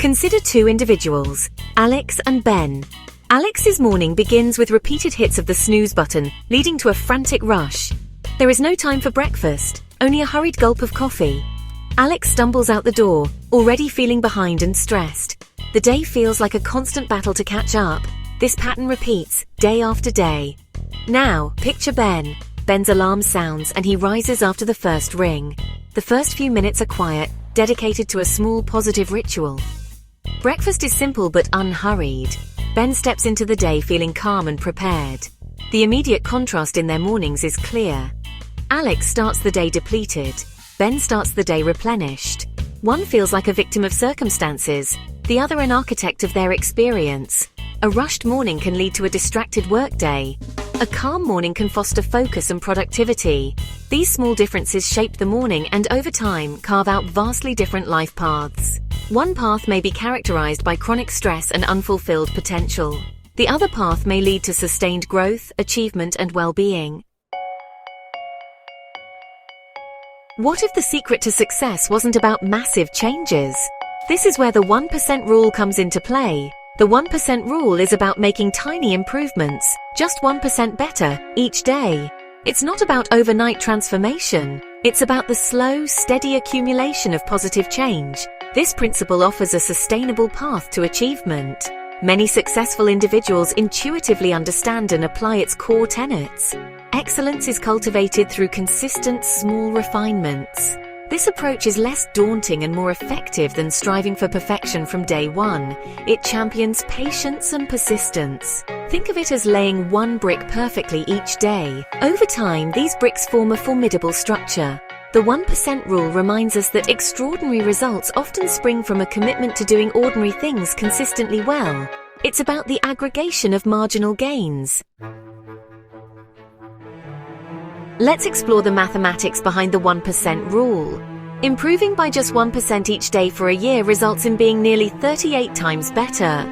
Consider two individuals, Alex and Ben. Alex's morning begins with repeated hits of the snooze button, leading to a frantic rush. There is no time for breakfast, only a hurried gulp of coffee. Alex stumbles out the door, already feeling behind and stressed. The day feels like a constant battle to catch up. This pattern repeats, day after day. Now, picture Ben. Ben's alarm sounds and he rises after the first ring. The first few minutes are quiet, dedicated to a small positive ritual. Breakfast is simple but unhurried. Ben steps into the day feeling calm and prepared. The immediate contrast in their mornings is clear. Alex starts the day depleted. Ben starts the day replenished. One feels like a victim of circumstances, the other an architect of their experience. A rushed morning can lead to a distracted workday. A calm morning can foster focus and productivity. These small differences shape the morning and over time carve out vastly different life paths. One path may be characterized by chronic stress and unfulfilled potential. The other path may lead to sustained growth, achievement, and well-being. What if the secret to success wasn't about massive changes? This is where the 1% rule comes into play. The 1% rule is about making tiny improvements, just 1% better, each day. It's not about overnight transformation. It's about the slow, steady accumulation of positive change. This principle offers a sustainable path to achievement. Many successful individuals intuitively understand and apply its core tenets. Excellence is cultivated through consistent, small refinements. This approach is less daunting and more effective than striving for perfection from day one. It champions patience and persistence. Think of it as laying one brick perfectly each day. Over time, these bricks form a formidable structure. The 1% rule reminds us that extraordinary results often spring from a commitment to doing ordinary things consistently well. It's about the aggregation of marginal gains. Let's explore the mathematics behind the 1% rule. Improving by just 1% each day for a year results in being nearly 38 times better.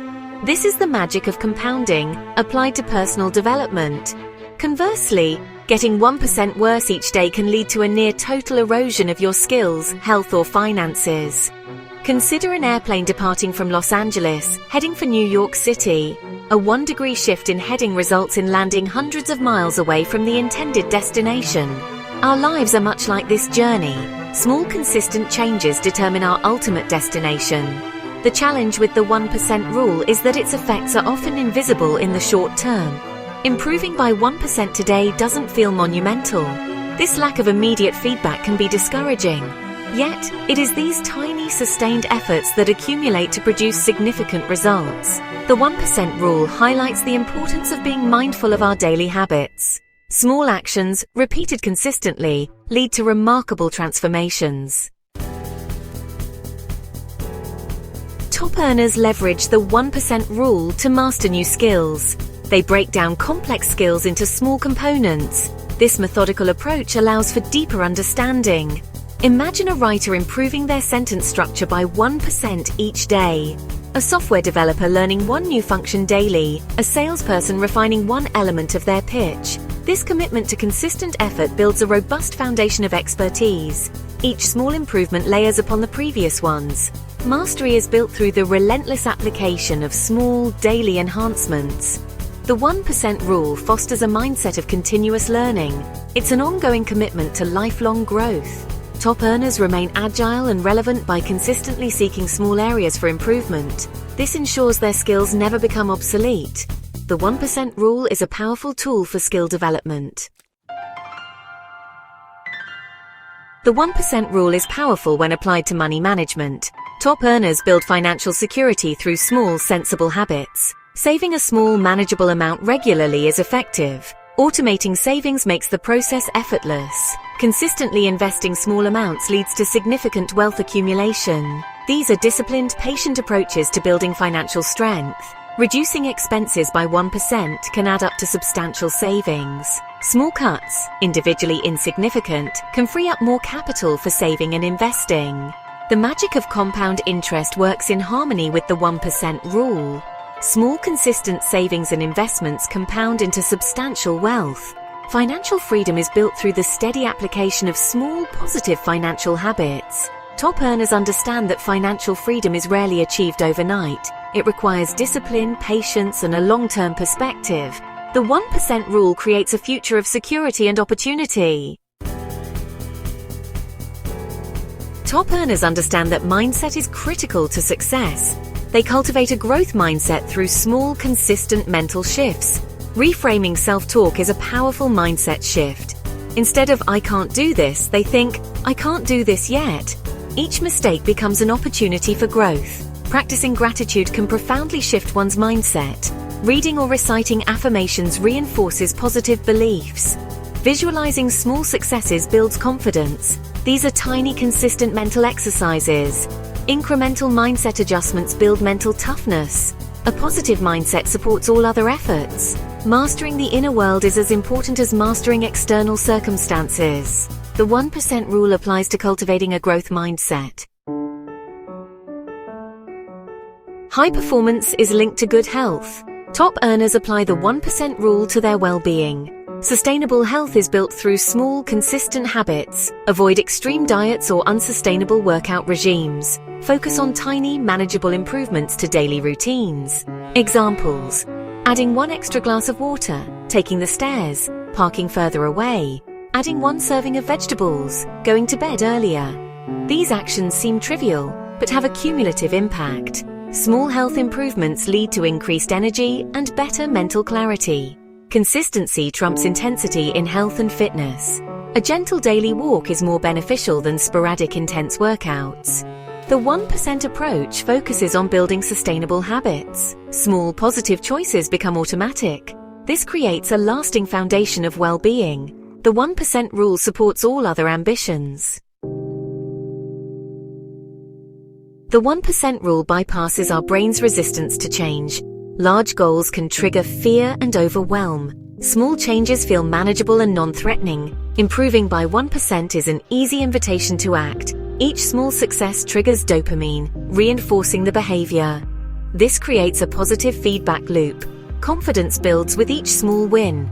This is the magic of compounding, applied to personal development. Conversely, getting 1% worse each day can lead to a near total erosion of your skills, health, or finances. Consider an airplane departing from Los Angeles, heading for New York City. A 1-degree shift in heading results in landing hundreds of miles away from the intended destination. Our lives are much like this journey. Small, consistent changes determine our ultimate destination. The challenge with the 1% rule is that its effects are often invisible in the short term. Improving by 1% today doesn't feel monumental. This lack of immediate feedback can be discouraging. Yet, it is these tiny, sustained efforts that accumulate to produce significant results. The 1% rule highlights the importance of being mindful of our daily habits. Small actions, repeated consistently, lead to remarkable transformations. Top earners leverage the 1% rule to master new skills. They break down complex skills into small components. This methodical approach allows for deeper understanding. Imagine a writer improving their sentence structure by 1% each day. A software developer learning one new function daily. A salesperson refining one element of their pitch. This commitment to consistent effort builds a robust foundation of expertise. Each small improvement layers upon the previous ones. Mastery is built through the relentless application of small, daily enhancements. The 1% rule fosters a mindset of continuous learning. It's an ongoing commitment to lifelong growth. Top earners remain agile and relevant by consistently seeking small areas for improvement. This ensures their skills never become obsolete. The 1% rule is a powerful tool for skill development. The 1% rule is powerful when applied to money management. Top earners build financial security through small, sensible habits. Saving a small, manageable amount regularly is effective. Automating savings makes the process effortless. Consistently investing small amounts leads to significant wealth accumulation. These are disciplined, patient approaches to building financial strength. Reducing expenses by 1% can add up to substantial savings. Small cuts, individually insignificant, can free up more capital for saving and investing. The magic of compound interest works in harmony with the 1% rule. Small, consistent savings and investments compound into substantial wealth. Financial freedom is built through the steady application of small, positive financial habits. Top earners understand that financial freedom is rarely achieved overnight. It requires discipline, patience, and a long-term perspective. The 1% rule creates a future of security and opportunity. Top earners understand that mindset is critical to success. They cultivate a growth mindset through small, consistent mental shifts. Reframing self-talk is a powerful mindset shift. Instead of "I can't do this," they think "I can't do this yet." Each mistake becomes an opportunity for growth. Practicing gratitude can profoundly shift one's mindset. Reading or reciting affirmations reinforces positive beliefs. Visualizing small successes builds confidence. These are tiny, consistent mental exercises. Incremental mindset adjustments build mental toughness. A positive mindset supports all other efforts. Mastering the inner world is as important as mastering external circumstances. The 1% rule applies to cultivating a growth mindset. High performance is linked to good health. Top earners apply the 1% rule to their well-being. Sustainable health is built through small, consistent habits. Avoid extreme diets or unsustainable workout regimes. Focus on tiny, manageable improvements to daily routines. Examples: adding 1 extra glass of water, taking the stairs, parking further away, adding 1 serving of vegetables, going to bed earlier. These actions seem trivial, but have a cumulative impact. Small health improvements lead to increased energy and better mental clarity. Consistency trumps intensity in health and fitness. A gentle daily walk is more beneficial than sporadic intense workouts. The 1% approach focuses on building sustainable habits. Small positive choices become automatic. This creates a lasting foundation of well-being. The 1% rule supports all other ambitions. The 1% rule bypasses our brain's resistance to change. Large goals can trigger fear and overwhelm. Small changes feel manageable and non-threatening. Improving by 1% is an easy invitation to act. Each small success triggers dopamine, reinforcing the behavior. This creates a positive feedback loop. Confidence builds with each small win.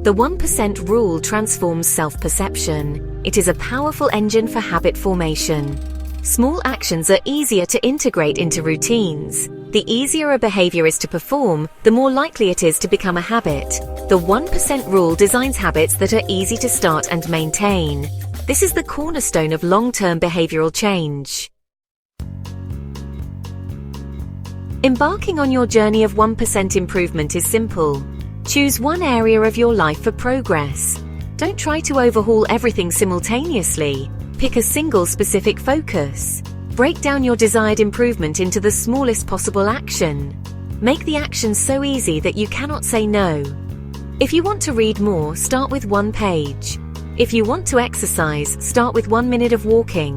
The 1% rule transforms self-perception. It is a powerful engine for habit formation. Small actions are easier to integrate into routines. The easier a behavior is to perform, the more likely it is to become a habit. The 1% rule designs habits that are easy to start and maintain. This is the cornerstone of long-term behavioral change. Embarking on your journey of 1% improvement is simple. Choose one area of your life for progress. Don't try to overhaul everything simultaneously. Pick a single specific focus. Break down your desired improvement into the smallest possible action. Make the action so easy that you cannot say no. If you want to read more, start with 1 page. If you want to exercise, start with 1 minute of walking.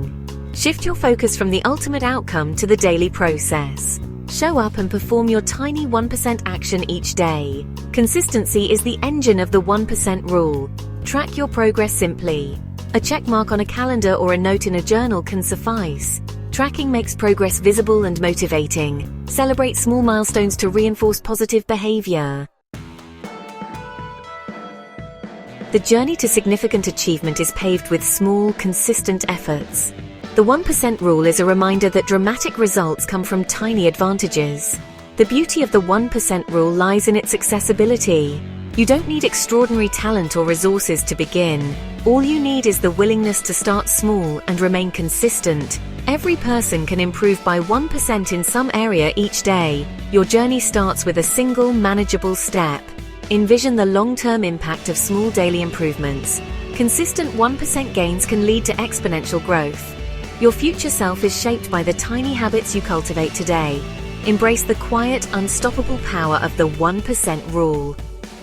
Shift your focus from the ultimate outcome to the daily process. Show up and perform your tiny 1% action each day. Consistency is the engine of the 1% rule. Track your progress simply. A check mark on a calendar or a note in a journal can suffice. Tracking makes progress visible and motivating. Celebrate small milestones to reinforce positive behavior. The journey to significant achievement is paved with small, consistent efforts. The 1% rule is a reminder that dramatic results come from tiny advantages. The beauty of the 1% rule lies in its accessibility. You don't need extraordinary talent or resources to begin. All you need is the willingness to start small and remain consistent. Every person can improve by 1% in some area each day. Your journey starts with a single, manageable step. Envision the long-term impact of small daily improvements. Consistent 1% gains can lead to exponential growth. Your future self is shaped by the tiny habits you cultivate today. Embrace the quiet, unstoppable power of the 1% rule.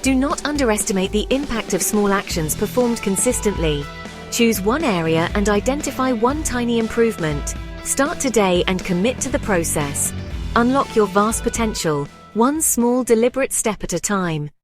Do not underestimate the impact of small actions performed consistently. Choose one area and identify one tiny improvement. Start today and commit to the process. Unlock your vast potential, one small, deliberate step at a time.